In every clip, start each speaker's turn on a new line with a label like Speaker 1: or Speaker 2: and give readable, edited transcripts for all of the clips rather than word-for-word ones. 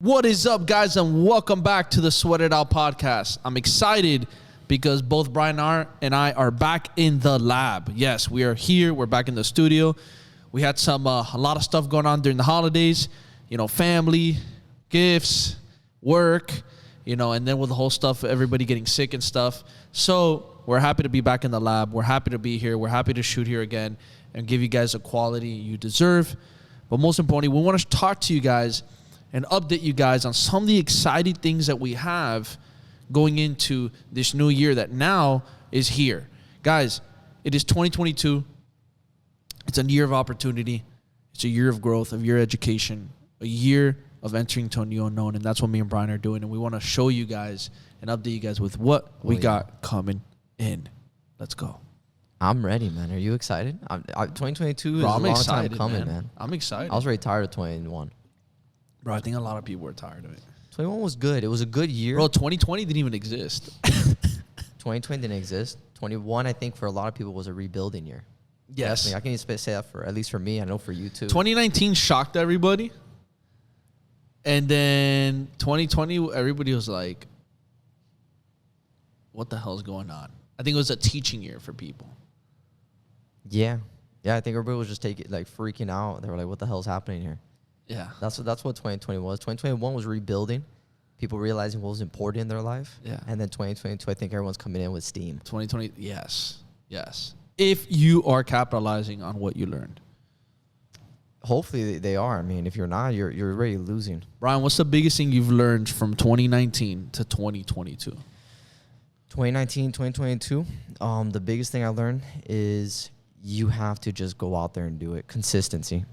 Speaker 1: What is up, guys, and welcome back to the Sweat It Out podcast. I'm excited because both Brian and I are back in the lab. Yes, we are here. We're back in the studio. We had a lot of stuff going on during the holidays, family, gifts, work, and then with the whole stuff, everybody getting sick and stuff. So we're happy to be back in the lab. We're happy to be here. We're happy to shoot here again and give you guys the quality you deserve. But most importantly, we want to talk to you guys and update you guys on some of the exciting things that we have going into this new year that now is here. Guys, it is 2022. It's a year of opportunity. It's a year of growth, of year of education, a year of entering to a new unknown, and that's what me and Brian are doing, and we want to show you guys and update you guys with what we got coming in. Let's go.
Speaker 2: I'm ready, man. Are you excited? 2022 is a long time coming, man.
Speaker 1: I'm excited.
Speaker 2: I was already tired of 21.
Speaker 1: Bro, I think a lot of people were tired of it.
Speaker 2: 21 was good. It was a good year.
Speaker 1: Bro, 2020 didn't even exist.
Speaker 2: 2020 didn't exist. 21, I think, for a lot of people was a rebuilding year.
Speaker 1: Yes.
Speaker 2: Definitely. I can even say that for, at least for me. I know for you, too.
Speaker 1: 2019 shocked everybody. And then 2020, everybody was like, what the hell's going on? I think it was a teaching year for people.
Speaker 2: Yeah. Yeah, I think everybody was just freaking out. They were like, what the hell's happening here?
Speaker 1: Yeah.
Speaker 2: That's what 2020 was. 2021 was rebuilding. People realizing what was important in their life.
Speaker 1: Yeah.
Speaker 2: And then 2022, I think everyone's coming in with steam.
Speaker 1: 2020, yes. If you are capitalizing on what you learned.
Speaker 2: Hopefully they are. I mean, if you're not, you're already losing.
Speaker 1: Brian, what's the biggest thing you've learned from 2019 to 2022?
Speaker 2: 2019, 2022, the biggest thing I learned is you have to just go out there and do it. Consistency,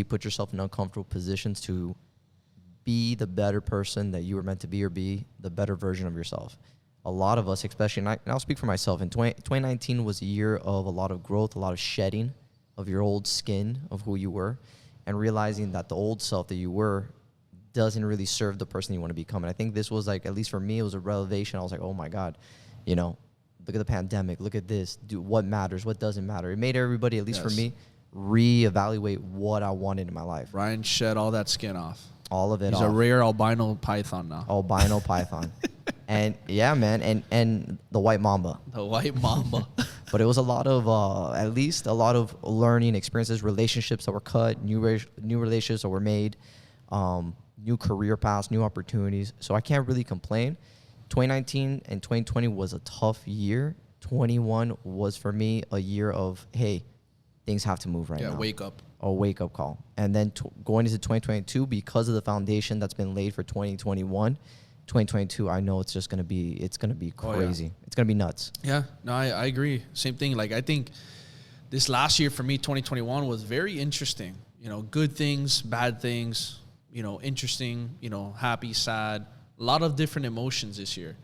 Speaker 2: put yourself in uncomfortable positions to be the better person that you were meant to be or be the better version of yourself. A lot of us, especially, and I'll speak for myself, 2019 was a year of a lot of growth, a lot of shedding of your old skin of who you were, and realizing that the old self that you were doesn't really serve the person you want to become. And I think this was at least for me, it was a revelation. I was like, oh my God, look at the pandemic, look at this, what matters, what doesn't matter. It made everybody, at least for me, reevaluate what I wanted in my life.
Speaker 1: Brian shed all that skin off.
Speaker 2: All of it
Speaker 1: He's
Speaker 2: off.
Speaker 1: a rare albino python now.
Speaker 2: Albino python. And yeah, man, and the white mamba.
Speaker 1: The white mamba.
Speaker 2: But it was a lot of, at least a lot of learning experiences, relationships that were cut, new relationships that were made, new career paths, new opportunities. So I can't really complain. 2019 and 2020 was a tough year. 21 was for me a year of, hey, things have to move now.
Speaker 1: Yeah, wake up.
Speaker 2: A wake-up call. And then going into 2022, because of the foundation that's been laid for 2021, 2022, I know it's going to be crazy.
Speaker 1: Oh, yeah.
Speaker 2: It's going to be nuts.
Speaker 1: Yeah, no, I agree. Same thing. I think this last year for me, 2021, was very interesting. Good things, bad things, interesting, happy, sad, a lot of different emotions this year.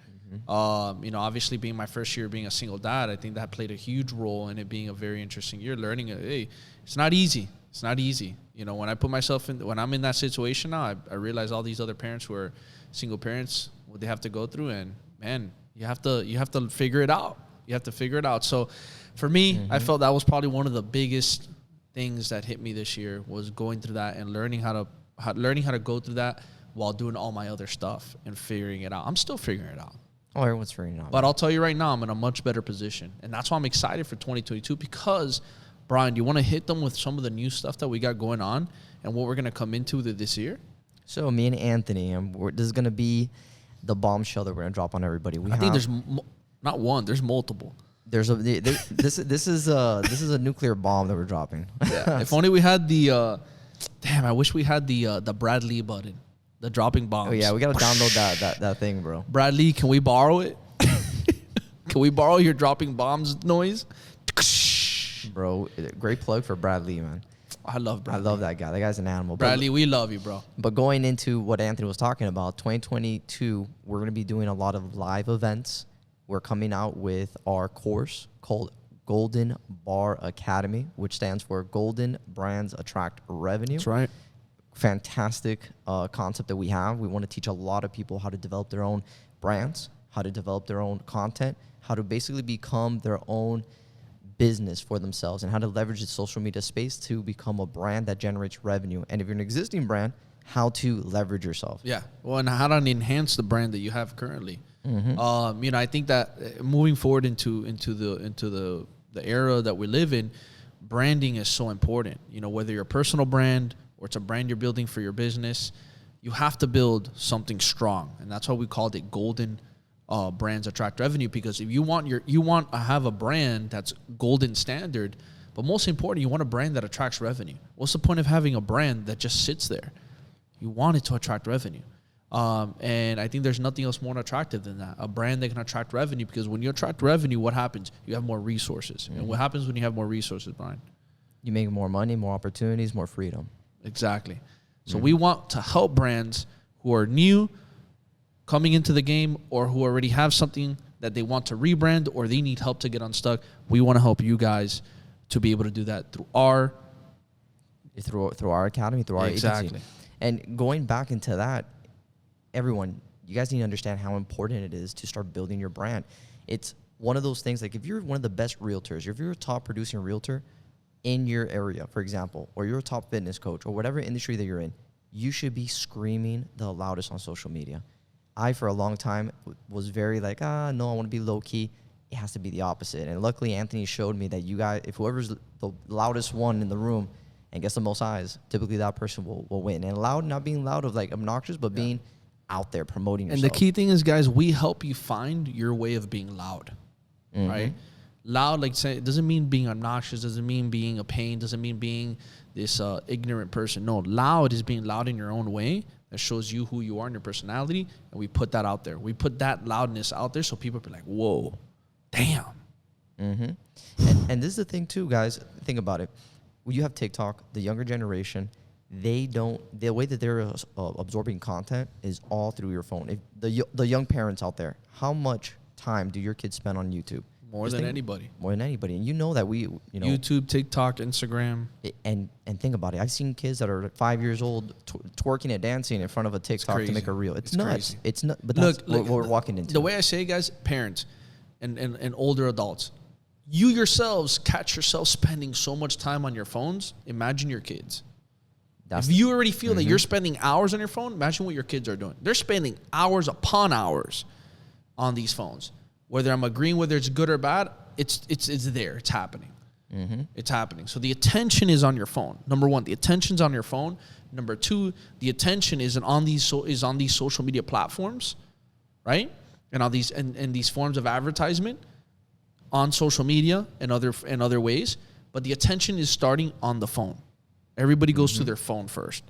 Speaker 1: Mm-hmm. Obviously being my first year being a single dad, I think that played a huge role in it being a very interesting year. Learning, hey, it's not easy. It's not easy. When I put myself in, when I'm in that situation now, I realize all these other parents who are single parents, what they have to go through, and man, you have to figure it out. You have to figure it out. So for me, I felt that was probably one of the biggest things that hit me this year, was going through that and learning how to go through that while doing all my other stuff and figuring it out. I'm still figuring it out.
Speaker 2: Oh, everyone's figuring it out.
Speaker 1: But I'll tell you right now, I'm in a much better position. And that's why I'm excited for 2022, because, Brian, do you want to hit them with some of the new stuff that we got going on and what we're going to come into this year?
Speaker 2: So me and Anthony, this is going to be the bombshell that we're going to drop on everybody. I
Speaker 1: think there's not one, there's multiple.
Speaker 2: This is a nuclear bomb that we're dropping.
Speaker 1: Yeah. If only we had I wish we had the Bradley button, the dropping bombs.
Speaker 2: Oh yeah, we got to download that thing, bro.
Speaker 1: Bradley, can we borrow it? Can we borrow your dropping bombs noise?
Speaker 2: Bro, great plug for Bradley, man.
Speaker 1: I love Bradley.
Speaker 2: I love that guy. That guy's an animal.
Speaker 1: Bradley, we love you, bro.
Speaker 2: But going into what Anthony was talking about, 2022, we're going to be doing a lot of live events. We're coming out with our course called Golden Bar Academy, which stands for Golden Brands Attract Revenue.
Speaker 1: That's right.
Speaker 2: Fantastic concept that we have. We want to teach a lot of people how to develop their own brands, how to develop their own content, how to basically become their own business for themselves, and how to leverage the social media space to become a brand that generates revenue. And if you're an existing brand, how to leverage yourself.
Speaker 1: Yeah. Well, and how to enhance the brand that you have currently. You know, I think that moving forward into the era that we live in, branding is so important. You know, whether you're a personal brand or it's a brand you're building for your business, you have to build something strong, and that's why we called it golden brands attract revenue. Because if you want to have a brand that's golden standard, but most important, you want a brand that attracts revenue. What's the point of having a brand that just sits there? You want it to attract revenue. And I think there's nothing else more attractive than that. A brand that can attract revenue, because when you attract revenue, what happens? You have more resources. And what happens when you have more resources, Brian?
Speaker 2: You make more money, more opportunities, more freedom.
Speaker 1: Exactly. So we want to help brands who are new, coming into the game, or who already have something that they want to rebrand, or they need help to get unstuck. We want to help you guys to be able to do that through our
Speaker 2: academy, through our
Speaker 1: exactly.
Speaker 2: agency. And going back into that, everyone, you guys need to understand how important it is to start building your brand. It's one of those things, like if you're one of the best realtors, if you're a top producing realtor in your area, for example, or you're a top fitness coach or whatever industry that you're in, you should be screaming the loudest on social media. I, for a long time, was very like, no, I want to be low key. It has to be the opposite. And luckily, Anthony showed me that you guys, if whoever's the loudest one in the room and gets the most eyes, typically that person will win. And loud, not being loud of like obnoxious, but being out there promoting yourself.
Speaker 1: And the key thing is, guys, we help you find your way of being loud, right? Loud, like say, it doesn't mean being obnoxious, doesn't mean being a pain, doesn't mean being this ignorant person. No, loud is being loud in your own way that shows you who you are and your personality, and we put that out there. We put that loudness out there so people be like, whoa, damn.
Speaker 2: And this is the thing too, guys. Think about it. When you have TikTok, the younger generation, the way that they're absorbing content is all through your phone. If the young parents out there, how much time do your kids spend on YouTube?
Speaker 1: More than anybody.
Speaker 2: And you know that
Speaker 1: YouTube, TikTok, Instagram.
Speaker 2: And think about it. I've seen kids that are 5 years old twerking and dancing in front of a TikTok to make a reel. It's nuts. Crazy. It's not. But that's what we're walking into.
Speaker 1: The way I say, guys, parents and older adults, you yourselves catch yourself spending so much time on your phones. Imagine your kids. If you already feel that you're spending hours on your phone, imagine what your kids are doing. They're spending hours upon hours on these phones. Whether I'm agreeing whether it's good or bad, it's there. It's happening. It's happening. So the attention is on your phone. Number one, the attention's on your phone. Number two, the attention is on these social media platforms, right? And on these forms of advertisement on social media and other ways. But the attention is starting on the phone. Everybody goes to their phone first.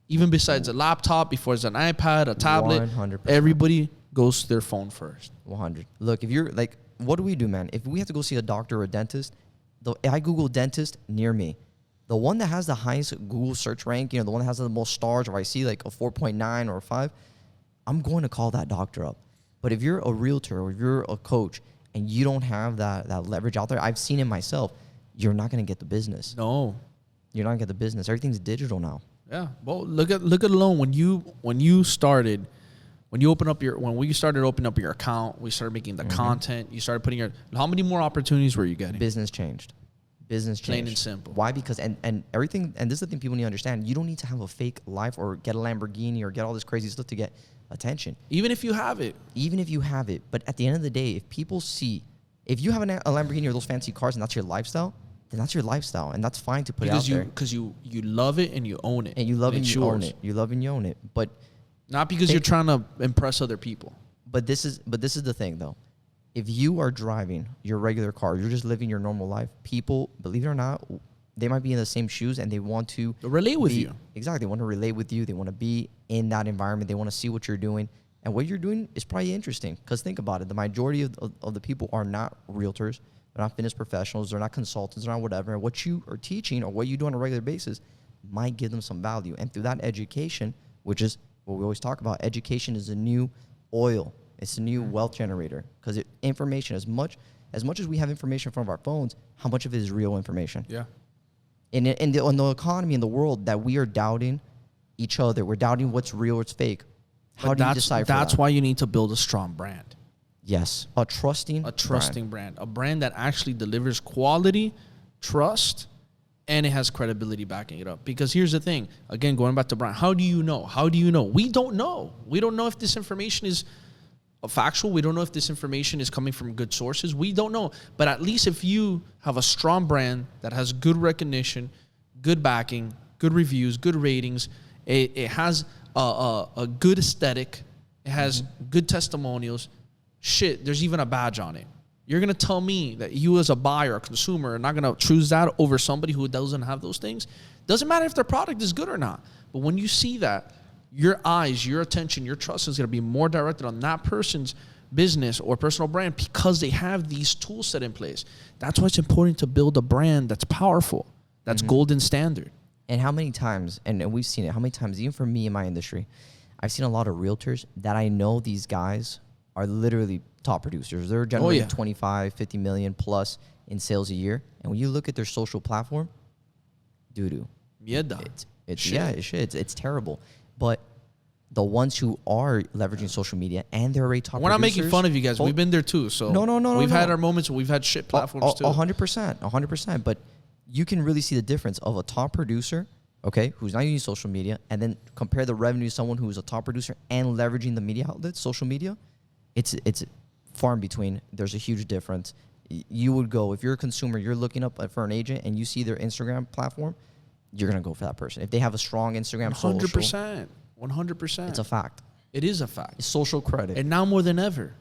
Speaker 1: Even besides a laptop, before it's an iPad, a tablet, 100%. Everybody goes to their phone first.
Speaker 2: 100. Look, if you're like, what do we do, man? If we have to go see a doctor or a dentist, I Google dentist near me. The one that has the highest Google search rank, the one that has the most stars, or I see like a 4.9 or a 5, I'm going to call that doctor up. But if you're a realtor or if you're a coach and you don't have that leverage out there, I've seen it myself, you're not going to get the business.
Speaker 1: No.
Speaker 2: You're not going to get the business. Everything's digital now.
Speaker 1: Yeah. Well, look at alone when we started opening up your account, we started making the content, you started putting how many more opportunities were you getting?
Speaker 2: Business changed.
Speaker 1: Plain and simple.
Speaker 2: Why? Because and everything, and this is the thing people need to understand, you don't need to have a fake life or get a Lamborghini or get all this crazy stuff to get attention.
Speaker 1: Even if you have it.
Speaker 2: But at the end of the day, if people see, if you have a Lamborghini or those fancy cars and that's your lifestyle, then that's your lifestyle, and that's fine to put out there.
Speaker 1: Because you love it and you own it.
Speaker 2: And you love it and you own it. You love and you own it. But
Speaker 1: not because you're trying to impress other people.
Speaker 2: But this is the thing, though. If you are driving your regular car, you're just living your normal life, people, believe it or not, they might be in the same shoes and they want to
Speaker 1: relate with you.
Speaker 2: Exactly. They want to relate with you. They want to be in that environment. They want to see what you're doing. And what you're doing is probably interesting. Because think about it. The majority of the people are not realtors. They're not fitness professionals. They're not consultants. They're not whatever. And what you are teaching or what you do on a regular basis might give them some value. And through that education, which is what we always talk about, education is a new oil. It's a new wealth generator. Because information, as much as we have information from our phones, how much of it is real information?
Speaker 1: Yeah.
Speaker 2: In the economy, in the world, that we are doubting each other. We're doubting what's real, what's fake. How do you decipher that?
Speaker 1: That's why you need to build a strong brand.
Speaker 2: Yes. A trusting
Speaker 1: brand. A brand that actually delivers quality, trust, and it has credibility backing it up. Because here's the thing, again, going back to Brian, how do you know? How do you know? We don't know. We don't know if this information is factual. We don't know if this information is coming from good sources. We don't know. But at least if you have a strong brand that has good recognition, good backing, good reviews, good ratings, it has a good aesthetic, it has good testimonials, shit, there's even a badge on it. You're going to tell me that you as a buyer or consumer are not going to choose that over somebody who doesn't have those things? Doesn't matter if their product is good or not. But when you see that, your eyes, your attention, your trust is going to be more directed on that person's business or personal brand because they have these tools set in place. That's why it's important to build a brand that's powerful, that's golden standard.
Speaker 2: And how many times, and we've seen it, how many times, even for me in my industry, I've seen a lot of realtors that I know these guys are literally top producers. They're generating 25, 50 million plus in sales a year. And when you look at their social platform, doo-doo. It's terrible. But the ones who are leveraging social media and they're already top
Speaker 1: We're not
Speaker 2: producers,
Speaker 1: making fun of you guys. We've been there too. So we've had our moments where we've had shit platforms too.
Speaker 2: 100%. But you can really see the difference of a top producer, okay, who's not using social media, and then compare the revenue to someone who's a top producer and leveraging the media outlets, social media. It's far in between. There's a huge difference. You would go, if you're a consumer, you're looking up for an agent and you see their Instagram platform, you're going to go for that person. If they have a strong Instagram
Speaker 1: 100%. 100%.
Speaker 2: It's a fact.
Speaker 1: It is a fact.
Speaker 2: It's social credit.
Speaker 1: And now more than ever.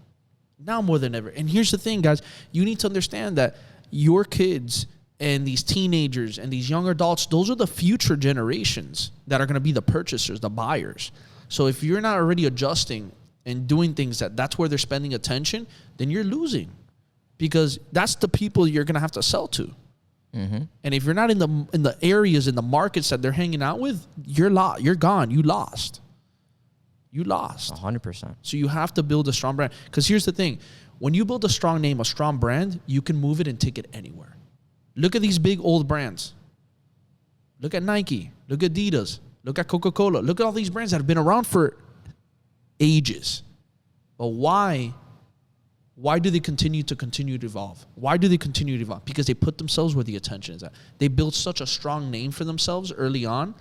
Speaker 1: And here's the thing, guys. You need to understand that your kids and these teenagers and these young adults, those are the future generations that are going to be the purchasers, the buyers. So if you're not already adjusting and doing things that's where they're spending attention, then you're losing. Because that's the people you're going to have to sell to. And if you're not in the areas, in the markets that they're hanging out with, you're gone. You lost.
Speaker 2: 100%.
Speaker 1: So you have to build a strong brand. Because here's the thing. When you build a strong name, a strong brand, you can move it and take it anywhere. Look at these big old brands. Look at Nike. Look at Adidas. Look at Coca-Cola. Look at all these brands that have been around for ages. But why do they continue to evolve? Why do they continue to evolve? Because they put themselves where the attention is at. They built such a strong name for themselves early on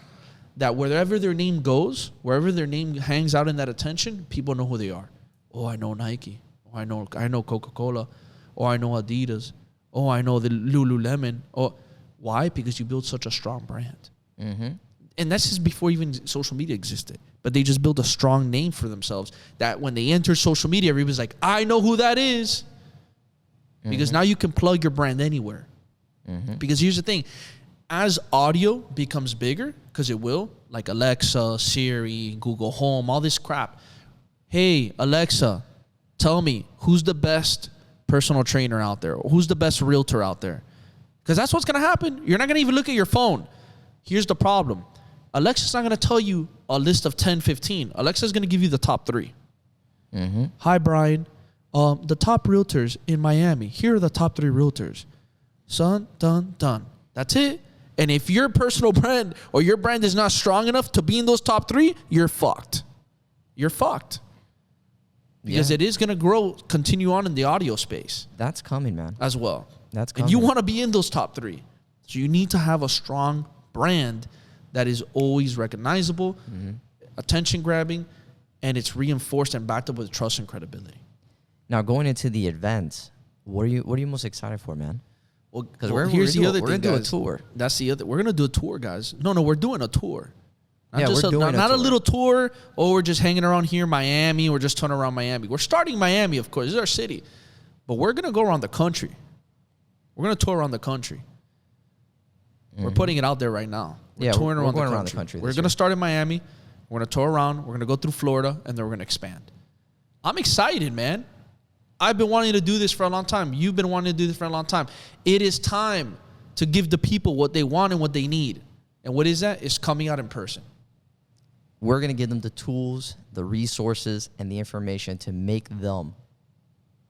Speaker 1: that wherever their name goes, wherever their name hangs out in that attention, people know who they are. Oh, I know Nike. Oh, I know Coca-Cola. Oh, I know Adidas. Oh, I know the Lululemon. Oh, why? Because you built such a strong brand. And that's just before even social media existed. But they just built a strong name for themselves that when they enter social media, everybody's like, I know who that is. Because now you can plug your brand anywhere. Because here's the thing. As audio becomes bigger, because it will, like Alexa, Siri, Google Home, all this crap. Hey, Alexa, tell me who's the best personal trainer out there? Or who's the best realtor out there? Because that's what's going to happen. You're not going to even look at your phone. Here's the problem. Alexa's not going to tell you a list of 10, 15. Alexa's going to give you the top 3. Hi, Brian. The top realtors in Miami. Here are the top 3 realtors. Son, done. That's it. And if your personal brand or your brand is not strong enough to be in those top 3, you're fucked. Because it is going to continue on in the audio space.
Speaker 2: That's coming, man.
Speaker 1: As well.
Speaker 2: That's coming.
Speaker 1: And you want to be in those top 3. So you need to have a strong brand that is always recognizable, attention grabbing, and it's reinforced and backed up with trust and credibility.
Speaker 2: Now, going into the events, what are you most excited for, man?
Speaker 1: Well, because we're going to do a tour.
Speaker 2: That's the other.
Speaker 1: We're going to do a tour, guys. No, we're doing a tour. Not
Speaker 2: a
Speaker 1: little tour, or we're just hanging around here, Miami, or just turning around Miami. We're starting Miami, of course. This is our city. But we're going to go around the country. We're going to tour around the country. We're putting it out there right now. We're touring around the country. We're going to start in Miami. We're going to tour around. We're going to go through Florida, and then we're going to expand. I'm excited, man. I've been wanting to do this for a long time. You've been wanting to do this for a long time. It is time to give the people what they want and what they need. And what is that? It's coming out in person.
Speaker 2: We're going to give them the tools, the resources, and the information to make them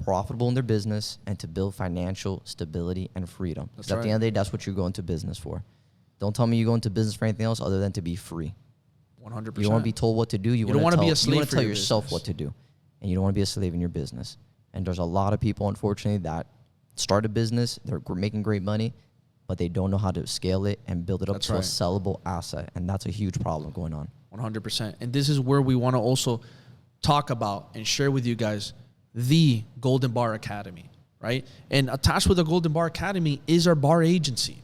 Speaker 2: profitable in their business and to build financial stability and freedom. Because at the end of the day, that's what you go into business for. Don't tell me you go into business for anything else other than to be free.
Speaker 1: 100%.
Speaker 2: You don't want to be told what to do. You
Speaker 1: don't want to be a slave.
Speaker 2: You want to tell yourself what to do. And you don't want to be a slave in your business. And there's a lot of people, unfortunately, that start a business. They're making great money, but they don't know how to scale it and build it up
Speaker 1: That's
Speaker 2: to
Speaker 1: right.
Speaker 2: a sellable asset. And that's a huge problem going on.
Speaker 1: 100%. And this is where we want to also talk about and share with you guys the Golden Bar Academy, right? And attached with the Golden Bar Academy is our bar agency.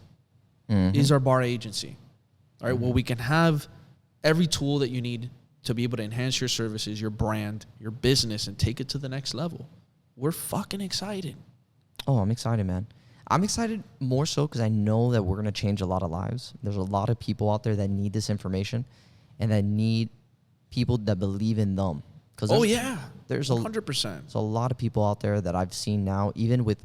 Speaker 1: Is our bar agency. All right, well, we can have every tool that you need to be able to enhance your services, your brand, your business, and take it to the next level. We're fucking excited.
Speaker 2: Oh, I'm excited, man. I'm excited more so because I know that we're going to change a lot of lives. There's a lot of people out there that need this information and that need people that believe in them.
Speaker 1: Oh, yeah.
Speaker 2: There's
Speaker 1: 100%.
Speaker 2: There's a lot of people out there that I've seen now, even with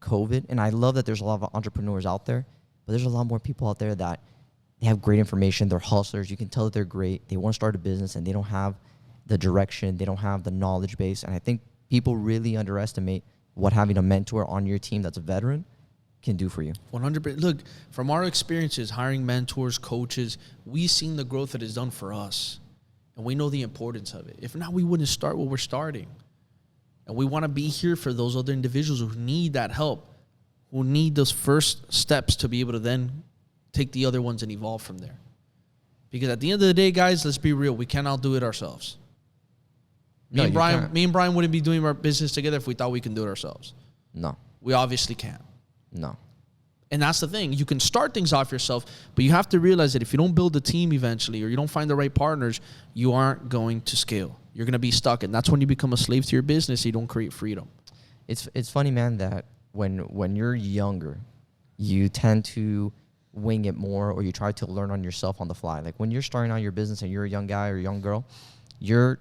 Speaker 2: COVID. And I love that there's a lot of entrepreneurs out there, but there's a lot more people out there that they have great information. They're hustlers. You can tell that they're great. They want to start a business and they don't have the direction. They don't have the knowledge base. And I think people really underestimate what having a mentor on your team that's a veteran can do for you.
Speaker 1: 100%. Look, from our experiences, hiring mentors, coaches, we've seen the growth that it's done for us. And we know the importance of it. If not, we wouldn't start what we're starting. And we want to be here for those other individuals who need that help, who need those first steps to be able to then take the other ones and evolve from there. Because at the end of the day, guys, let's be real. We cannot do it ourselves. Me and Brian wouldn't be doing our business together if we thought we can do it ourselves.
Speaker 2: No.
Speaker 1: We obviously can't.
Speaker 2: No.
Speaker 1: And that's the thing. You can start things off yourself, but you have to realize that if you don't build a team eventually or you don't find the right partners, you aren't going to scale. You're going to be stuck. And that's when you become a slave to your business. You don't create freedom.
Speaker 2: It's funny, man, that when you're younger, you tend to wing it more or you try to learn on yourself on the fly. Like when you're starting out your business and you're a young guy or a young girl, you're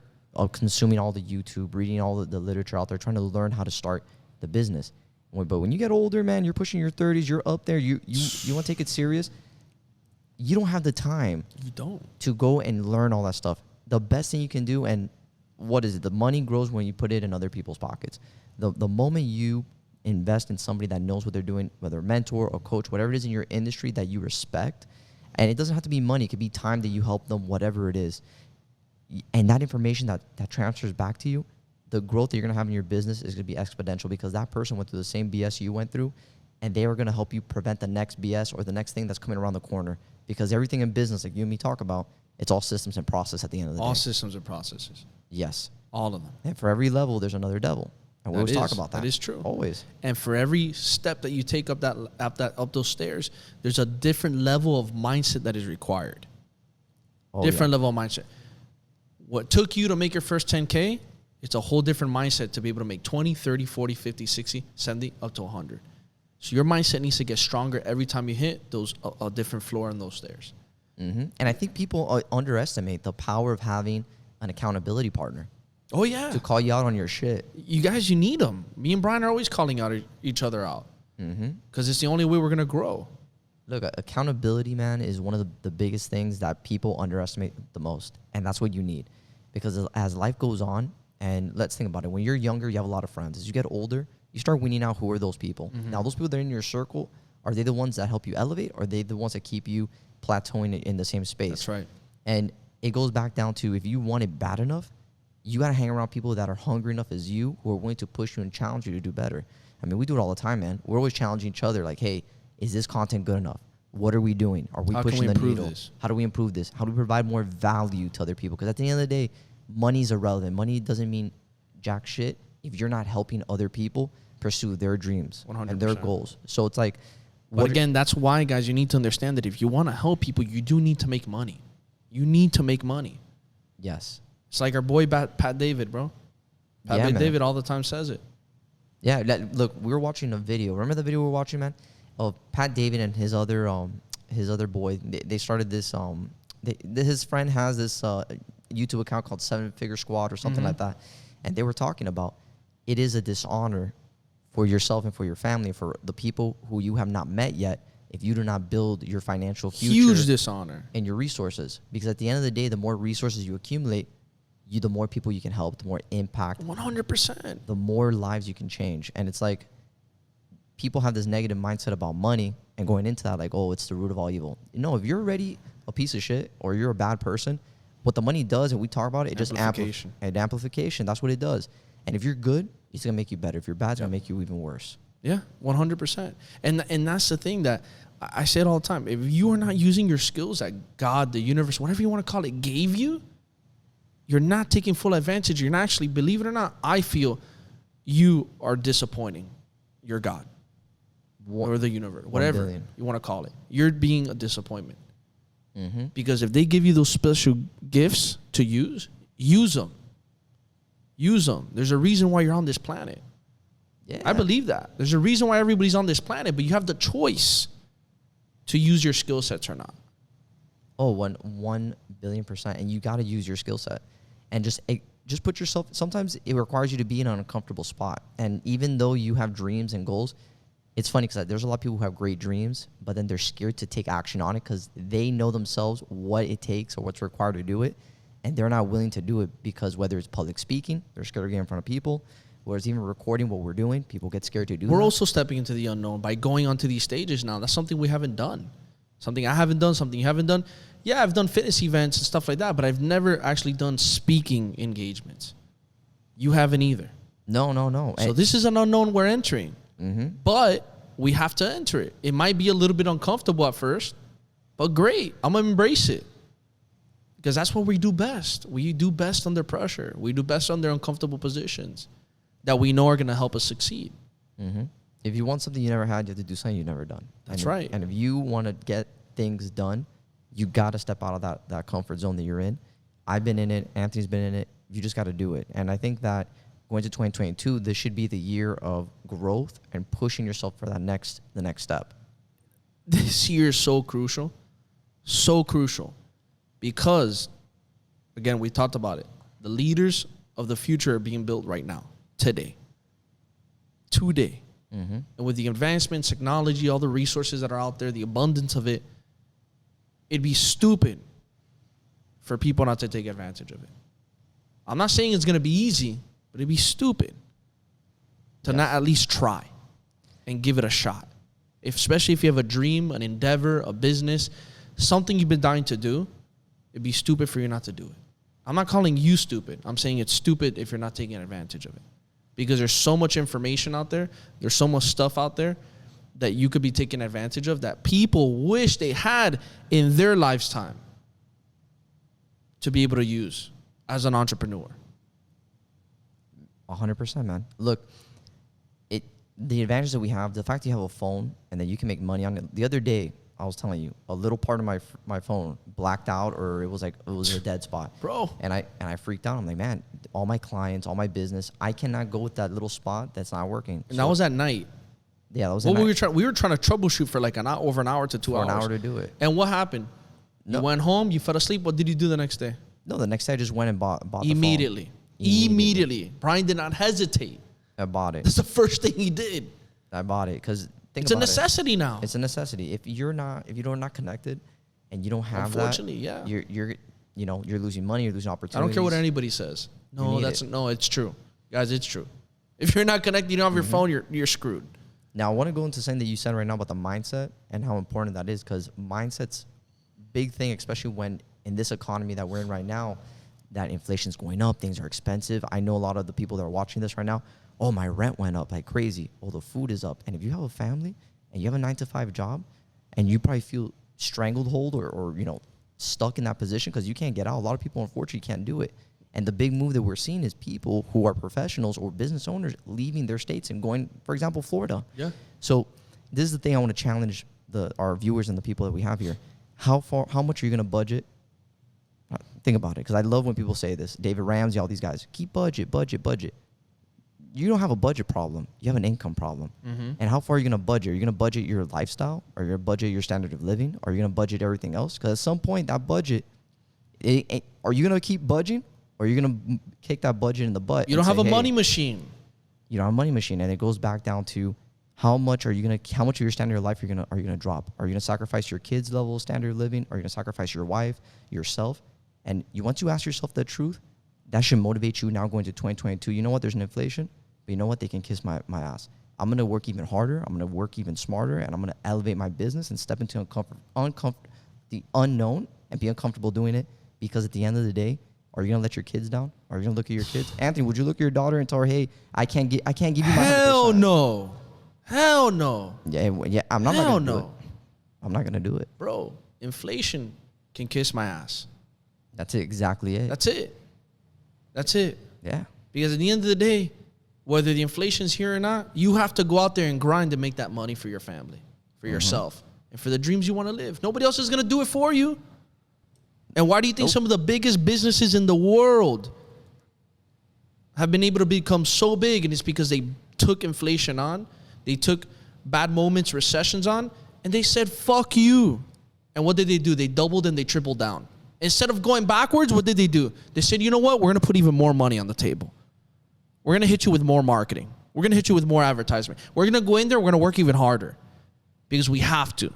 Speaker 2: consuming all the YouTube, reading all the literature out there, trying to learn how to start the business. But when you get older, man, you're pushing your 30s, you're up there, you want to take it serious, you don't have the time to go and learn all that stuff. The best thing you can do, and what is it? The money grows when you put it in other people's pockets. The moment you invest in somebody that knows what they're doing, whether a mentor or coach, whatever it is in your industry that you respect, and it doesn't have to be money, it could be time that you help them, whatever it is. And that information that transfers back to you, the growth that you're going to have in your business is going to be exponential because that person went through the same BS you went through, and they are going to help you prevent the next BS or the next thing that's coming around the corner. Because everything in business, like you and me talk about, it's all systems and process at the end of the day.
Speaker 1: All systems and processes.
Speaker 2: Yes.
Speaker 1: All of them.
Speaker 2: And for every level, there's another devil. And we always talk about that.
Speaker 1: That is true.
Speaker 2: Always.
Speaker 1: And for every step that you take up those stairs, there's a different level of mindset that is required. Different level of mindset. What took you to make your first 10K, it's a whole different mindset to be able to make 20, 30, 40, 50, 60, 70, up to 100. So your mindset needs to get stronger every time you hit those a different floor in those stairs.
Speaker 2: Mm-hmm. And I think people underestimate the power of having an accountability partner.
Speaker 1: Oh, yeah.
Speaker 2: To call you out on your shit.
Speaker 1: You guys, you need them. Me and Brian are always calling out each other out. Because it's the only way we're going to grow.
Speaker 2: Look, accountability, man, is one of the biggest things that people underestimate the most. And that's what you need. Because as life goes on, and let's think about it. When you're younger, you have a lot of friends. As you get older, you start weaning out who are those people. Now, those people that are in your circle, are they the ones that help you elevate? Or are they the ones that keep you plateauing in the same space?
Speaker 1: That's right.
Speaker 2: And it goes back down to if you want it bad enough, you got to hang around people that are hungry enough as you, who are willing to push you and challenge you to do better. I mean, we do it all the time, man. We're always challenging each other like, hey, is this content good enough? What are we doing? Are we pushing the needle? How do we improve this? How do we provide more value to other people? Because at the end of the day, money's irrelevant. Money doesn't mean jack shit if you're not helping other people pursue their dreams
Speaker 1: 100%.
Speaker 2: And their goals. So it's like...
Speaker 1: But again, that's why, guys, you need to understand that if you want to help people, you do need to make money. You need to make money.
Speaker 2: Yes.
Speaker 1: It's like our boy Pat David, bro. Pat David all the time says it.
Speaker 2: Yeah, look, we were watching a video. Remember the video we were watching, man? Of Pat David and his other boy. They started this. His friend has this YouTube account called 7 Figure Squad or something like that, and they were talking about it is a dishonor for yourself and for your family, for the people who you have not met yet, if you do not build your financial future.
Speaker 1: Huge dishonor.
Speaker 2: And your resources, because at the end of the day, the more resources you accumulate, the more people you can help, the more impact.
Speaker 1: 100%.
Speaker 2: The more lives you can change. And it's like people have this negative mindset about money and going into that like, oh, it's the root of all evil. No, if you're already a piece of shit or you're a bad person, what the money does, and we talk about it, it just amplification. That's what it does. And if you're good, it's going to make you better. If you're bad, it's going to make you even worse.
Speaker 1: Yeah, 100%. And that's the thing that I say it all the time. If you are not using your skills that God, the universe, whatever you want to call it, gave you, you're not taking full advantage. You're not actually, believe it or not, I feel you are disappointing your God or the universe, whatever you want to call it. You're being a disappointment. Because if they give you those special gifts to use them. Use them. There's a reason why you're on this planet. Yeah. I believe that. There's a reason why everybody's on this planet, but you have the choice to use your skill sets or not.
Speaker 2: Oh, 1 billion%. And you got to use your skill set. And just put yourself, sometimes it requires you to be in an uncomfortable spot. And even though you have dreams and goals, it's funny because there's a lot of people who have great dreams, but then they're scared to take action on it because they know themselves what it takes or what's required to do it. And they're not willing to do it because whether it's public speaking, they're scared to get in front of people, or it's even recording what we're doing, people get scared to do
Speaker 1: We're also stepping into the unknown by going onto these stages now. That's something we haven't done. Something I haven't done, something you haven't done. Yeah, I've done fitness events and stuff like that, but I've never actually done speaking engagements. You haven't either.
Speaker 2: No.
Speaker 1: So this is an unknown we're entering. But we have to enter it. It might be a little bit uncomfortable at first, but great. I'm going to embrace it. Because that's what we do best. We do best under pressure. We do best under uncomfortable positions that we know are going to help us succeed.
Speaker 2: If you want something you never had, you have to do something you've never done.
Speaker 1: That's right.
Speaker 2: And if you want to get things done, you got to step out of that comfort zone that you're in. I've been in it. Anthony's been in it. You just got to do it. And I think that going to 2022, this should be the year of growth and pushing yourself for the next step.
Speaker 1: This year is so crucial. So crucial. Because, again, we talked about it. The leaders of the future are being built right now, today. And with the advancements, technology, all the resources that are out there, the abundance of it, it'd be stupid for people not to take advantage of it. I'm not saying it's going to be easy, but it'd be stupid to not at least try and give it a shot. Especially if you have a dream, an endeavor, a business, something you've been dying to do, it'd be stupid for you not to do it. I'm not calling you stupid. I'm saying it's stupid if you're not taking advantage of it. Because there's so much information out there. There's so much stuff out there that you could be taking advantage of that people wish they had in their lifetime to be able to use as an entrepreneur.
Speaker 2: 100%, man. Look, the advantage that we have, the fact that you have a phone and that you can make money on it. The other day, I was telling you, a little part of my phone blacked out, or it was a dead spot,
Speaker 1: bro.
Speaker 2: And I freaked out. I'm like, man, all my clients, all my business, I cannot go with that little spot that's not working.
Speaker 1: And that was at night.
Speaker 2: Yeah, that was.
Speaker 1: Well, we were trying to troubleshoot for like over an hour to 2 hours.
Speaker 2: For an hour to do it.
Speaker 1: And what happened? You went home. You fell asleep. What did you do the next day?
Speaker 2: No, the next day I just went and bought
Speaker 1: immediately.
Speaker 2: The phone.
Speaker 1: Immediately. Brian did not hesitate.
Speaker 2: I bought it.
Speaker 1: That's the first thing he did.
Speaker 2: I bought it because
Speaker 1: it's a necessity now.
Speaker 2: It's a necessity. If you're not connected, and you don't have
Speaker 1: unfortunately,
Speaker 2: that, you're losing money, you're losing opportunities.
Speaker 1: I don't care what anybody says. No, it's true, guys. It's true. If you're not connected, you don't have your phone, you're screwed.
Speaker 2: Now I want to go into something that you said right now about the mindset and how important that is, because mindset's big thing, especially when in this economy that we're in right now, that inflation's going up, things are expensive. I know a lot of the people that are watching this right now. Oh, my rent went up like crazy. Oh, the food is up. And if you have a family and you have a 9-to-5 job, and you probably feel strangled hold or stuck in that position because you can't get out. A lot of people, unfortunately, can't do it. And the big move that we're seeing is people who are professionals or business owners leaving their states and going, for example, Florida.
Speaker 1: Yeah.
Speaker 2: So this is the thing I want to challenge our viewers and the people that we have here. How much are you going to budget? Think about it, because I love when people say this. David Ramsey, all these guys, keep budget. You don't have a budget problem. You have an income problem. And how far are you going to budget? Are you going to budget your lifestyle? Or are you going to budget your standard of living? Or are you going to budget everything else? Because at some point, that budget, are you going to keep budgeting? Or are you going to kick that budget in the butt?
Speaker 1: You don't have a money machine.
Speaker 2: You don't have a money machine. And it goes back down to how much of your standard of life are you going to drop? Are you going to sacrifice your kids' level of standard of living? Are you going to sacrifice your wife, yourself? And once you ask yourself the truth, that should motivate you now going to 2022. You know what? There's an inflation. But you know what? They can kiss my ass. I'm going to work even harder. I'm going to work even smarter. And I'm going to elevate my business and step into the unknown and be uncomfortable doing it. Because at the end of the day, are you going to let your kids down? Are you going to look at your kids? Anthony, would you look at your daughter and tell her, hey, I can't give you my 100%?
Speaker 1: Hell no.
Speaker 2: Yeah, I'm not going to do it. I'm not gonna do it.
Speaker 1: Bro, inflation can kiss my ass.
Speaker 2: That's exactly it.
Speaker 1: That's it. That's it.
Speaker 2: Yeah.
Speaker 1: Because at the end of the day, whether the inflation's here or not, you have to go out there and grind to make that money for your family, for yourself, and for the dreams you want to live. Nobody else is going to do it for you. And why do you think some of the biggest businesses in the world have been able to become so big? And it's because they took inflation on, they took bad moments, recessions on, and they said, fuck you. And what did they do? They doubled and they tripled down. Instead of going backwards, what did they do? They said, you know what? We're going to put even more money on the table. We're going to hit you with more marketing. We're going to hit you with more advertisement. We're going to go in there. We're going to work even harder because we have to.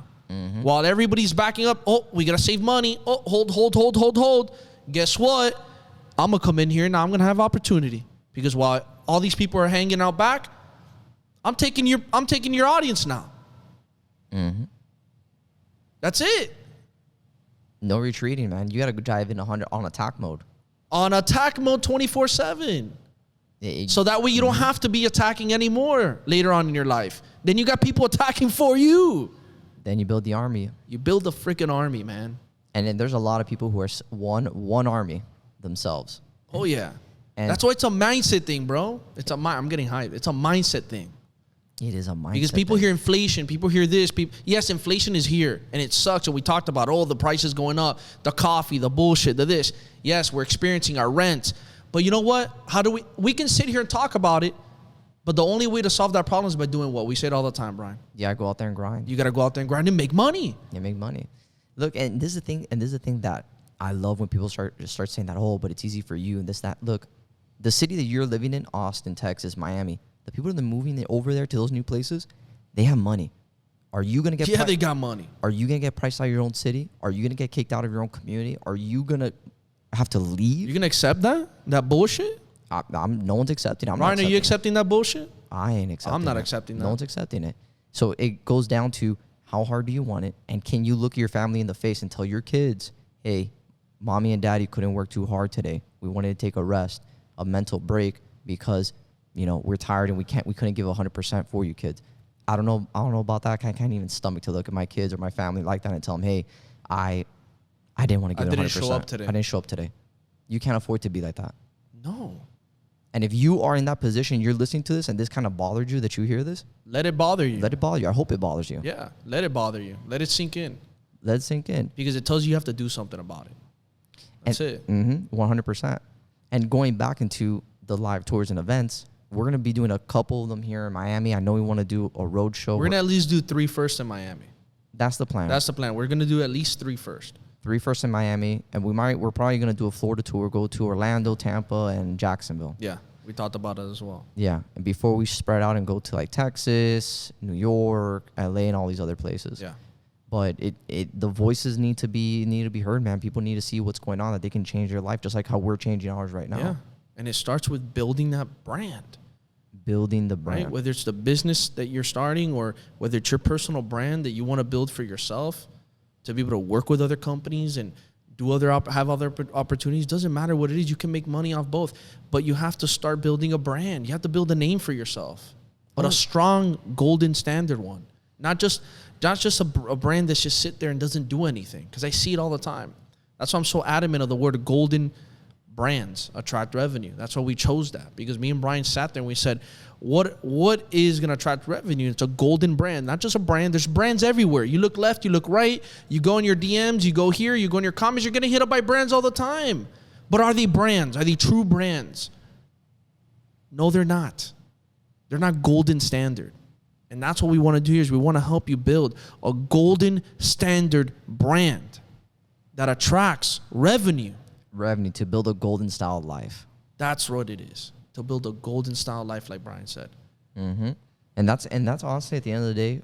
Speaker 1: While everybody's backing up, oh, we got to save money. Oh, hold. Guess what? I'm going to come in here now. I'm going to have opportunity because while all these people are hanging out back, I'm taking your audience now. That's it.
Speaker 2: No retreating, man. You got to dive in 100 on attack mode.
Speaker 1: On attack mode 24/7. So that way you don't have to be attacking anymore later on in your life. Then you got people attacking for you.
Speaker 2: Then you build the army.
Speaker 1: You build the freaking army, man.
Speaker 2: And then there's a lot of people who are one army themselves.
Speaker 1: Oh, yeah.
Speaker 2: And
Speaker 1: that's why it's a mindset thing, bro. I'm getting hyped. It's a mindset thing.
Speaker 2: It is a mindset
Speaker 1: Because people hear inflation. People hear this. Yes, inflation is here. And it sucks. And we talked about, the prices going up. The coffee, the bullshit, the this. Yes, we're experiencing our rent. But you know what? We can sit here and talk about it. But the only way to solve that problem is by doing what? We say it all the time, Brian.
Speaker 2: Yeah, go out there and grind.
Speaker 1: You got to go out there and grind and make money.
Speaker 2: Yeah, make money. Look, and this is the thing that I love when people start saying that, but it's easy for you and this, that. Look, the city that you're living in, Austin, Texas, Miami, the people that are moving over there to those new places, they have money. Are you going to get...
Speaker 1: Yeah, they got money.
Speaker 2: Are you going to get priced out of your own city? Are you going to get kicked out of your own community? Are you going to have to leave?
Speaker 1: You're going to accept that? That bullshit?
Speaker 2: No one's accepting it.
Speaker 1: Ryan, are you accepting that bullshit?
Speaker 2: I ain't accepting it.
Speaker 1: I'm not accepting that.
Speaker 2: No one's accepting it. So it goes down to how hard do you want it? And can you look your family in the face and tell your kids, hey, mommy and daddy couldn't work too hard today. We wanted to take a rest, a mental break because, we're tired and we couldn't give 100% for you kids. I don't know about that. I can't even stomach to look at my kids or my family like that and tell them, hey, I didn't want to give 100%. I didn't show up today. You can't afford to be like that.
Speaker 1: No.
Speaker 2: And if you are in that position, you're listening to this and this kind of bothered you that you hear this,
Speaker 1: let it bother you.
Speaker 2: Let it bother you. I hope it bothers you.
Speaker 1: Yeah, let it bother you. Let it sink in.
Speaker 2: Let it sink in.
Speaker 1: Because it tells you have to do something about it. That's it.
Speaker 2: 100%. And going back into the live tours and events, we're going to be doing a couple of them here in Miami. I know we want to do a road show.
Speaker 1: We're going to at least do 3 first in Miami.
Speaker 2: That's the plan.
Speaker 1: We're going to do at least 3 first.
Speaker 2: 3 first in Miami. And we're probably going to do a Florida tour, go to Orlando, Tampa, and Jacksonville.
Speaker 1: Yeah. We talked about it as well.
Speaker 2: Yeah. And before we spread out and go to like Texas, New York, LA, and all these other places.
Speaker 1: Yeah.
Speaker 2: But the voices need to be heard, man. People need to see what's going on, that they can change their life just like how we're changing ours right now.
Speaker 1: Yeah. And it starts with building that brand.
Speaker 2: Building the brand.
Speaker 1: Right? Whether it's the business that you're starting or whether it's your personal brand that you want to build for yourself, to be able to work with other companies and have other opportunities. Doesn't matter what it is. You can make money off both. But you have to start building a brand. You have to build a name for yourself. But a strong golden standard one. Not just a brand that's just sit there and doesn't do anything. Because I see it all the time. That's why I'm so adamant of the word golden brands attract revenue. That's why we chose that. Because me and Brian sat there and we said, what is going to attract revenue? It's a golden brand, not just a brand. There's brands everywhere. You look left, you look right, you go in your DMs, you go here, you go in your comments, you're getting hit up by brands all the time. But are they brands? Are they true brands? No, they're not. They're not golden standard. And that's what we want to do here is we want to help you build a golden standard brand that attracts revenue.
Speaker 2: Revenue to build a golden style life.
Speaker 1: That's what it is. To build a golden style life, like Brian said.
Speaker 2: Mm-hmm. And that's honestly, at the end of the day,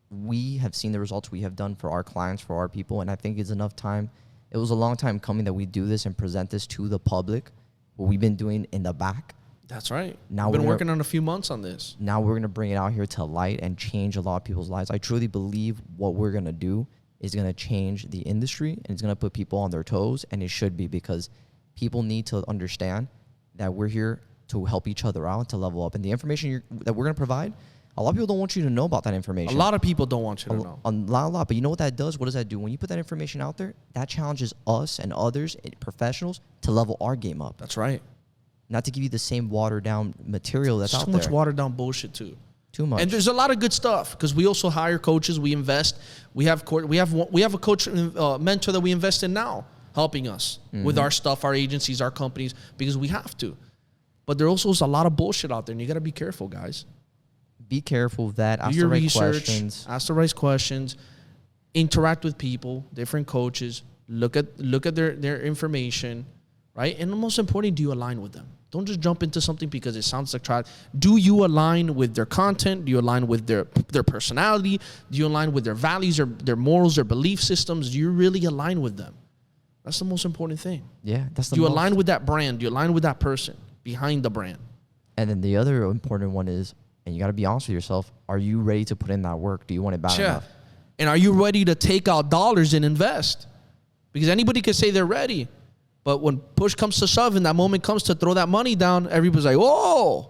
Speaker 2: we have seen the results we have done for our clients, for our people, and I think it's enough time. It was a long time coming that we do this and present this to the public, what we've been doing in the back.
Speaker 1: That's right.
Speaker 2: Now
Speaker 1: we've been working on a few months on this.
Speaker 2: Now we're going to bring it out here to light and change a lot of people's lives. I truly believe what we're going to do is going to change the industry, and it's going to put people on their toes, and it should be, because people need to understand that we're here to help each other out, to level up. And the information that we're going to provide, A lot of people don't want you to know about that
Speaker 1: A
Speaker 2: information.
Speaker 1: lot of people don't want you to know.
Speaker 2: A lot. But you know what that does? What does that do? When you put that information out there, that challenges us and others, professionals, to level our game up.
Speaker 1: That's right.
Speaker 2: Not to give you the same watered down material that's out
Speaker 1: So
Speaker 2: there.
Speaker 1: much watered down bullshit too.
Speaker 2: Too much.
Speaker 1: And there's a lot of good stuff because we also hire coaches. We invest. We have a coach mentor that we invest in now, helping us with our stuff, our agencies, our companies, because we have to. But there also is a lot of bullshit out there, and you got to be careful, guys.
Speaker 2: Be careful of that. Ask
Speaker 1: Do your
Speaker 2: the right
Speaker 1: research.
Speaker 2: questions.
Speaker 1: Ask the right questions. Interact with people, different coaches. Look at their information, right? And the most important, do you align with them? Don't just jump into something because it sounds like try. Do you align with their content? Do you align with their personality? Do you align with their values or their morals or belief systems? Do you really align with them? That's the most important thing.
Speaker 2: Yeah, that's the
Speaker 1: Do you
Speaker 2: most.
Speaker 1: align with that brand? Do you align with that person behind the brand?
Speaker 2: And then the other important one is, and you got to be honest with yourself, are you ready to put in that work? Do you want it bad enough?
Speaker 1: And are you ready to take out dollars and invest? Because anybody could say they're ready. But when push comes to shove and that moment comes to throw that money down, everybody's like, whoa.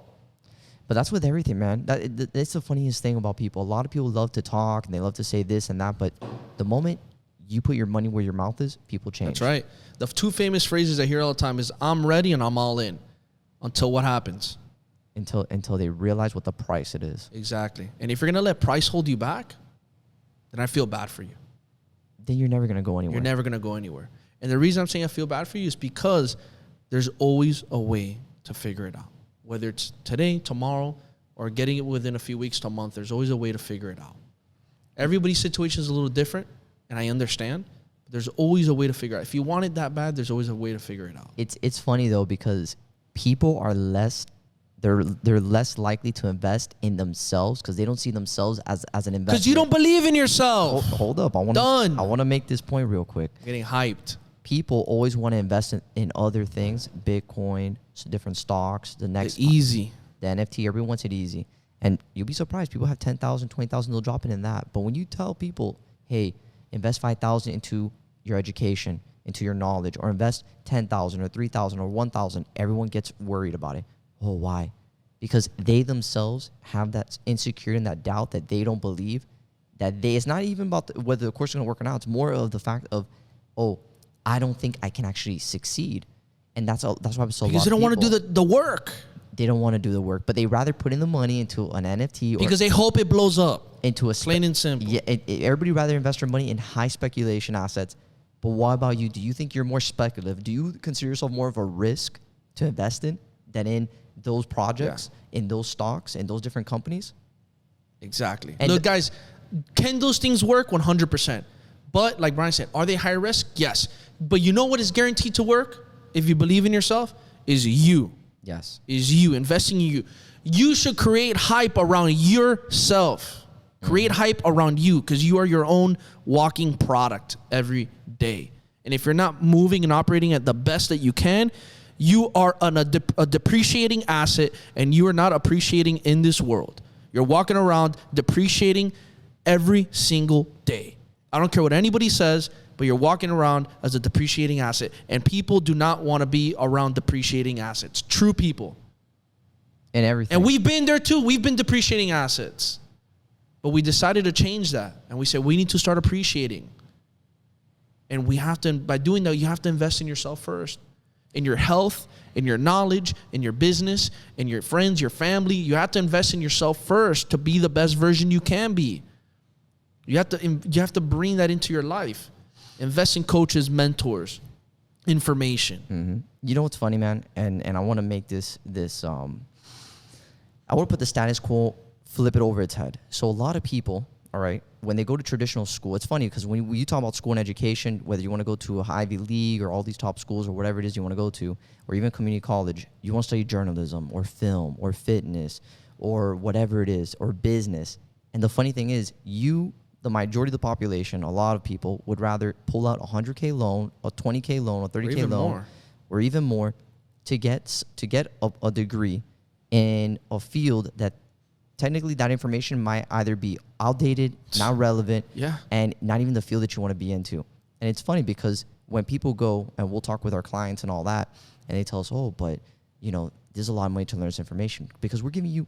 Speaker 2: But that's with everything, man. That's the funniest thing about people. A lot of people love to talk and they love to say this and that. But the moment you put your money where your mouth is, people change.
Speaker 1: That's right. The two famous phrases I hear all the time is, I'm ready and I'm all in. Until what happens?
Speaker 2: Until they realize what the price it is.
Speaker 1: Exactly. And if you're going to let price hold you back, then I feel bad for you.
Speaker 2: Then you're never going to go anywhere.
Speaker 1: You're never going to go anywhere. And the reason I'm saying I feel bad for you is because there's always a way to figure it out. Whether it's today, tomorrow, or getting it within a few weeks to a month, there's always a way to figure it out. Everybody's situation is a little different, and I understand. But there's always a way to figure it out. If you want it that bad, there's always a way to figure it out.
Speaker 2: It's funny, though, because people are less... They're less likely to invest in themselves because they don't see themselves as an investment.
Speaker 1: Because you don't believe in yourself.
Speaker 2: Hold up. I want to make this point real quick.
Speaker 1: Getting hyped.
Speaker 2: People always want to invest in other things, Bitcoin, different stocks, the next
Speaker 1: easy.
Speaker 2: The NFT, everyone wants it easy. And you'll be surprised. People have 10,000, 20,000, they'll drop in that. But when you tell people, hey, invest 5,000 into your education, into your knowledge, or invest 10,000 or 3,000 or 1,000, everyone gets worried about it. Oh, why? Because they themselves have that insecurity and that doubt that they don't believe it's not even about whether the course is going to work or not. It's more of the fact of, oh, I don't think I can actually succeed. And that's why I'm so
Speaker 1: because they don't want to do the work.
Speaker 2: They don't want to do the work, but they rather put in the money into an NFT
Speaker 1: because they hope it blows up.
Speaker 2: Into a
Speaker 1: plain and simple.
Speaker 2: Yeah, everybody rather invest their money in high speculation assets. But what about you? Do you think you're more speculative? Do you consider yourself more of a risk to invest in than in those projects, in those stocks, in those different companies?
Speaker 1: Exactly.
Speaker 2: And
Speaker 1: look, guys, can those things work? 100%. But like Brian said, are they high risk? Yes. But you know what is guaranteed to work if you believe in yourself? Is you.
Speaker 2: Yes.
Speaker 1: Is you. Investing in you. You should create hype around yourself. Create hype around you because you are your own walking product every day. And if you're not moving and operating at the best that you can, you are a depreciating asset, and you are not appreciating in this world. You're walking around depreciating every single day. I don't care what anybody says, but you're walking around as a depreciating asset, and people do not want to be around depreciating assets. True people.
Speaker 2: And everything.
Speaker 1: And we've been there too. We've been depreciating assets. But we decided to change that, and we said we need to start appreciating. And we have to, by doing that, you have to invest in yourself first. In your health, in your knowledge, in your business, in your friends, your family. You have to invest in yourself first to be the best version you can be. You have to bring that into your life. Invest in coaches, mentors, information.
Speaker 2: Mm-hmm. You know what's funny, man? And I want to make this I want to put the status quo, flip it over its head. So a lot of people, all right, when they go to traditional school, it's funny because when you talk about school and education, whether you want to go to a Ivy League or all these top schools or whatever it is you want to go to, or even community college, you want to study journalism or film or fitness or whatever it is, or business. And the funny thing is, the majority of the population, a lot of people would rather pull out a 100K loan, a 20K loan, a 30K loan, or even more to get a degree in a field that technically that information might either be outdated, not relevant, and not even the field that you want to be into. And it's funny because when people go, and we'll talk with our clients and all that, and they tell us, oh, but, there's a lot of money to learn this information because we're giving you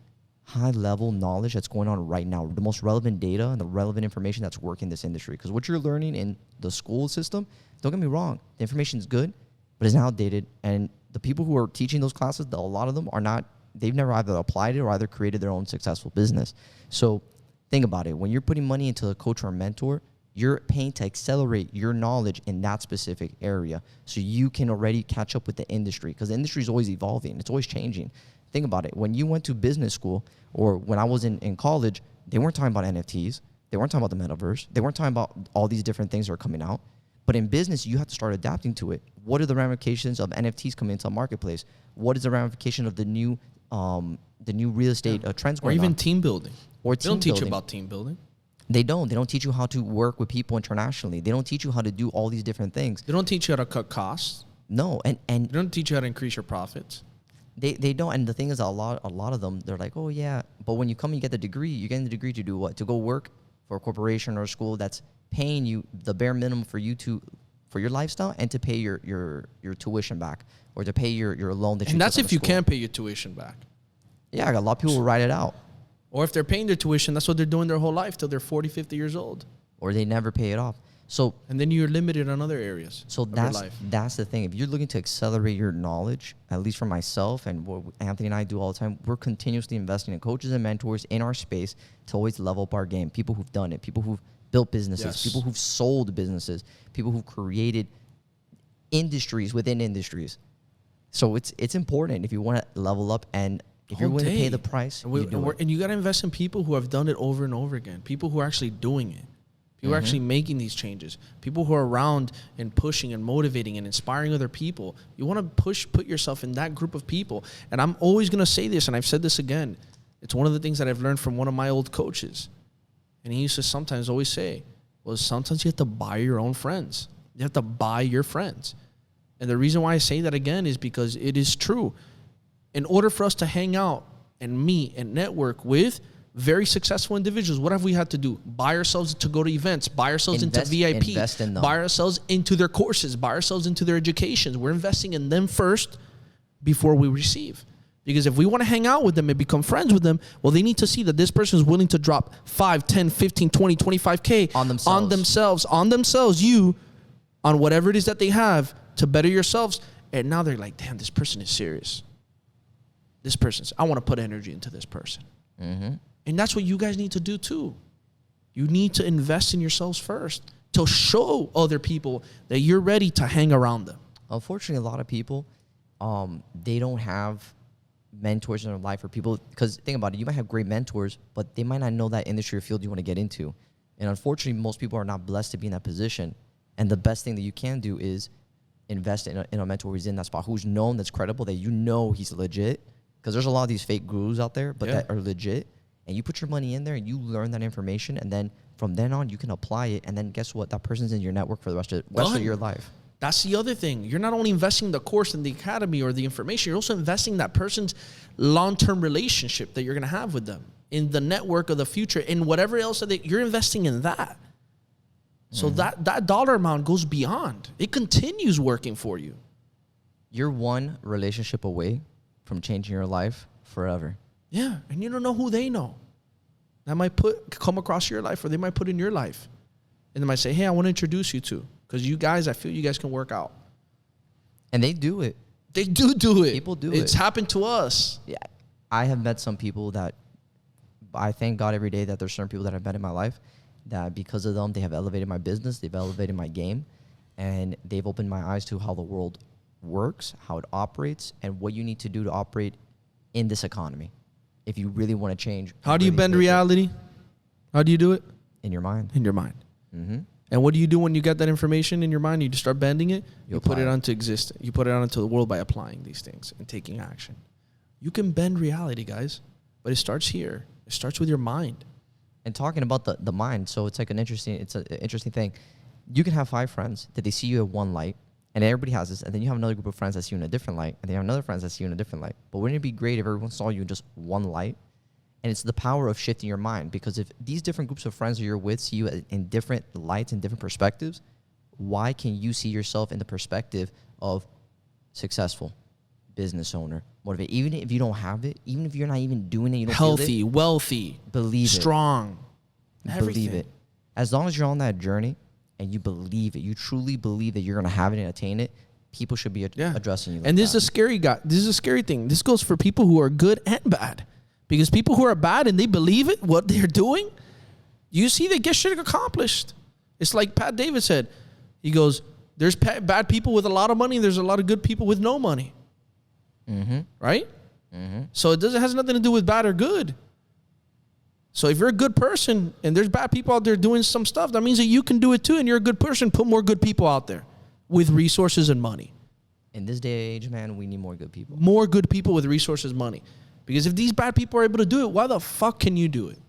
Speaker 2: high-level knowledge that's going on right now, the most relevant data and the relevant information that's working in this industry. Because what you're learning in the school system, don't get me wrong, the information is good, but it's outdated. And the people who are teaching those classes, a lot of them are not, they've never either applied it or either created their own successful business. So think about it. When you're putting money into a coach or a mentor, you're paying to accelerate your knowledge in that specific area so you can already catch up with the industry, because the industry is always evolving. It's always changing. Think about it. When you went to business school or when I was in college, they weren't talking about NFTs. They weren't talking about the metaverse. They weren't talking about all these different things that are coming out. But in business, you have to start adapting to it. What are the ramifications of NFTs coming into the marketplace? What is the ramification of the new real estate trends going on?
Speaker 1: Or even team building.
Speaker 2: Or
Speaker 1: they don't teach you about team building.
Speaker 2: They don't. They don't teach you how to work with people internationally. They don't teach you how to do all these different things.
Speaker 1: They don't teach you how to cut costs.
Speaker 2: No, and
Speaker 1: They don't teach you how to increase your profits.
Speaker 2: they don't. And the thing is, a lot of them, they're like, oh yeah, but when you come and you get the degree, you're getting the degree to do what? To go work for a corporation or a school that's paying you the bare minimum for your lifestyle and to pay your tuition back or to pay your loan that you.
Speaker 1: And that's
Speaker 2: took out
Speaker 1: if
Speaker 2: of
Speaker 1: you
Speaker 2: school.
Speaker 1: can't pay your tuition back.
Speaker 2: Yeah, a lot of people will write it out.
Speaker 1: Or if they're paying their tuition, that's what they're doing their whole life till they're 40, 50 years old.
Speaker 2: Or they never pay it off. So
Speaker 1: And then you're limited on other areas of your life.
Speaker 2: That's the thing. If you're looking to accelerate your knowledge, at least for myself and what Anthony and I do all the time, we're continuously investing in coaches and mentors in our space to always level up our game. People who've done it, people who've built businesses,
Speaker 1: Yes.
Speaker 2: people who've sold businesses, people who've created industries within industries. So it's important if you want to level up, and if you're willing to pay the price,
Speaker 1: And you got to invest in people who have done it over and over again. People who are actually doing it. People who are actually making these changes. People who are around and pushing and motivating and inspiring other people. You want to put yourself in that group of people. And I'm always going to say this, and I've said this again. It's one of the things that I've learned from one of my old coaches. And he used to sometimes always say, well, sometimes you have to buy your own friends. You have to buy your friends. And the reason why I say that again is because it is true. In order for us to hang out and meet and network with very successful individuals, what have we had to do? Buy ourselves to go to events, buy ourselves into VIP,
Speaker 2: invest in them.
Speaker 1: buy ourselves into their courses, buy ourselves into their educations. We're investing in them first before we receive. Because if we want to hang out with them and become friends with them, well, they need to see that this person is willing to drop 5, 10, 15, 20, 25K on themselves, on whatever it is that they have to better yourselves. And now they're like, damn, this person is serious. I want to put energy into this person.
Speaker 2: Mm-hmm.
Speaker 1: And that's what you guys need to do too. You need to invest in yourselves first to show other people that you're ready to hang around them.
Speaker 2: Unfortunately, a lot of people, they don't have mentors in their life or people, because think about it, you might have great mentors, but they might not know that industry or field you want to get into. And unfortunately, most people are not blessed to be in that position. And the best thing that you can do is invest in a mentor who's in that spot, who's known, that's credible, that you know he's legit. Because there's a lot of these fake gurus out there, but that are legit. And you put your money in there and you learn that information. And then from then on, you can apply it. And then guess what? That person's in your network for the rest of your life.
Speaker 1: That's the other thing. You're not only investing in the course in the academy or the information, you're also investing in that person's long-term relationship that you're going to have with them, in the network of the future, in whatever else that you're investing in that. So that dollar amount goes beyond. It continues working for you.
Speaker 2: You're one relationship away from changing your life forever.
Speaker 1: Yeah, and you don't know who they know. That might come across your life, or they might put in your life. And they might say, hey, I want to introduce you to, because you guys, I feel you guys can work out.
Speaker 2: And they do it.
Speaker 1: They do it.
Speaker 2: People do
Speaker 1: It's happened to us.
Speaker 2: Yeah, I have met some people that I thank God every day that there's certain people that I've met in my life that because of them, they have elevated my business, they've elevated my game, and they've opened my eyes to how the world works, how it operates, and what you need to do to operate in this economy if you really want to change.
Speaker 1: How do you bend reality? How do you do it?
Speaker 2: In your mind.
Speaker 1: In your mind.
Speaker 2: Mm-hmm.
Speaker 1: And what do you do when you get that information in your mind? You just start bending it. You put it
Speaker 2: apply it.
Speaker 1: onto existence. You put it out into the world by applying these things and taking action. You can bend reality, guys, but it starts here. It starts with your mind.
Speaker 2: And talking about the mind, so it's like an interesting thing. You can have 5 friends that they see you at one light, and everybody has this, and then you have another group of friends that see you in a different light, and they have another friends that see you in a different light. But wouldn't it be great if everyone saw you in just one light? And it's the power of shifting your mind, because if these different groups of friends that you're with see you in different lights and different perspectives, why can you see yourself in the perspective of successful business owner, motivate. Even if you don't have it, even if you're not even doing it, you don't
Speaker 1: Healthy,
Speaker 2: feel it,
Speaker 1: wealthy,
Speaker 2: believe
Speaker 1: strong.
Speaker 2: Believe it. As long as you're on that journey and you believe it, you truly believe that you're going to have it and attain it, people should be addressing you like
Speaker 1: and this
Speaker 2: that.
Speaker 1: is a scary guy. This is a scary thing. This goes for people who are good and bad. Because people who are bad and they believe it, what they're doing, you see they get shit accomplished. It's like Pat David said. He goes, there's bad people with a lot of money. There's a lot of good people with no money. Right? So it has nothing to do with bad or good. So if you're a good person and there's bad people out there doing some stuff, that means that you can do it too. And you're a good person. Put more good people out there with resources and money.
Speaker 2: In this day and age, man, we need more good people.
Speaker 1: More good people with resources, money. Because if these bad people are able to do it, why the fuck can you do it?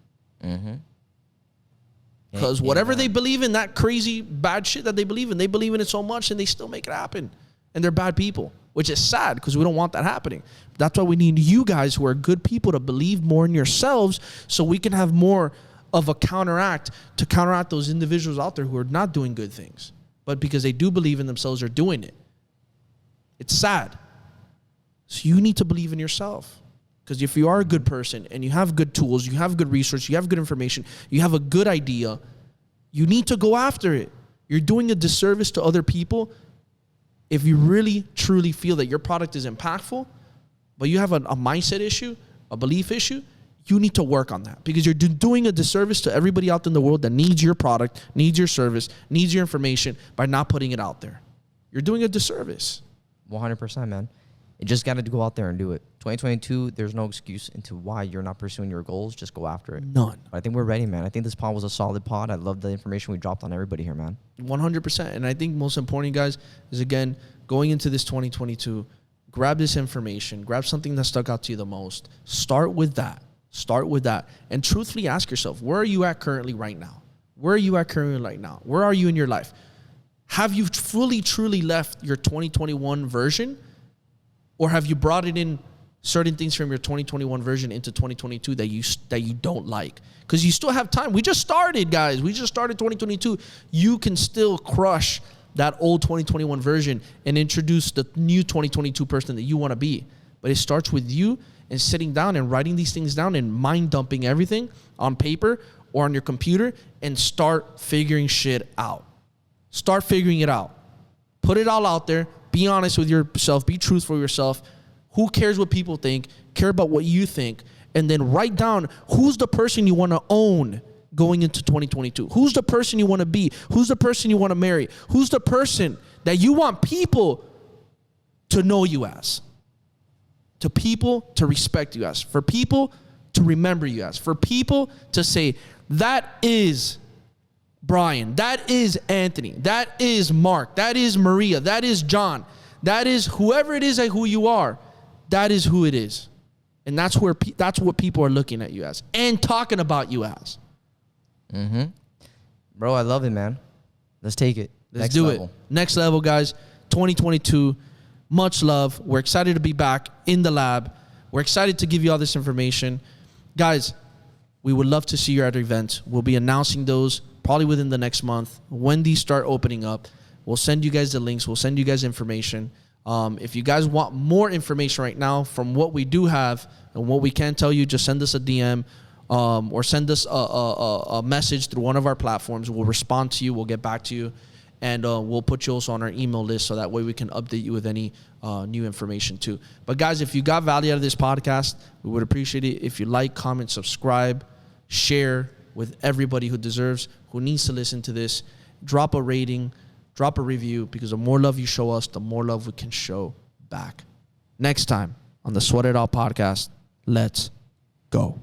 Speaker 1: Because whatever they believe in, that crazy bad shit that they believe in it so much and they still make it happen. And they're bad people, which is sad because we don't want that happening. That's why we need you guys who are good people to believe more in yourselves so we can have more of a counteract to counteract those individuals out there who are not doing good things. But because they do believe in themselves, they're doing it. It's sad. So you need to believe in yourself. Because if you are a good person and you have good tools, you have good research, you have good information, you have a good idea, you need to go after it. You're doing a disservice to other people if you really, truly feel that your product is impactful, but you have a mindset issue, a belief issue, you need to work on that. Because you're doing a disservice to everybody out in the world that needs your product, needs your service, needs your information by not putting it out there. You're doing a disservice.
Speaker 2: 100%, man. You just got to go out there and do it. 2022, there's no excuse into why you're not pursuing your goals. Just go after it.
Speaker 1: None.
Speaker 2: But I think we're ready, man. I think this pod was a solid pod. I love the information we dropped on everybody here, man.
Speaker 1: 100%. And I think most important, guys, is, again, going into this 2022, grab this information. Grab something that stuck out to you the most. Start with that. Start with that. And truthfully ask yourself, where are you at currently right now? Where are you at currently right now? Where are you in your life? Have you fully, truly left your 2021 version? Or have you brought it in certain things from your 2021 version into 2022 that you don't like? Because you still have time. We just started, guys. We just started 2022. You can still crush that old 2021 version and introduce the new 2022 person that you want to be. But it starts with you and sitting down and writing these things down and mind dumping everything on paper or on your computer and start figuring shit out. Start figuring it out. Put it all out there. Be honest with yourself. Be truthful with yourself. Who cares what people think? Care about what you think. And then write down who's the person you want to own going into 2022. Who's the person you want to be? Who's the person you want to marry? Who's the person that you want people to know you as? To people to respect you as. For people to remember you as. For people to say, that is Brian, that is Anthony, that is Mark, that is Maria, that is John, that is whoever it is that who you are, that is who it is. And that's what people are looking at you as and talking about you as.
Speaker 2: Bro, I love it, man. Let's take it.
Speaker 1: Let's do it. Next level, guys. 2022. Much love. We're excited to be back in the lab. We're excited to give you all this information. Guys, we would love to see you at our events. We'll be announcing those probably within the next month. When these start opening up, we'll send you guys the links. We'll send you guys information. If you guys want more information right now from what we do have and what we can tell you, just send us a DM or send us a message through one of our platforms. We'll respond to you. We'll get back to you. And we'll put you also on our email list so that way we can update you with any new information too. But guys, if you got value out of this podcast, we would appreciate it if you like, comment, subscribe, share with everybody who deserves, who needs to listen to this. Drop a rating, drop a review, because the more love you show us, the more love we can show back. Next time on the Sweat It Out podcast, let's go.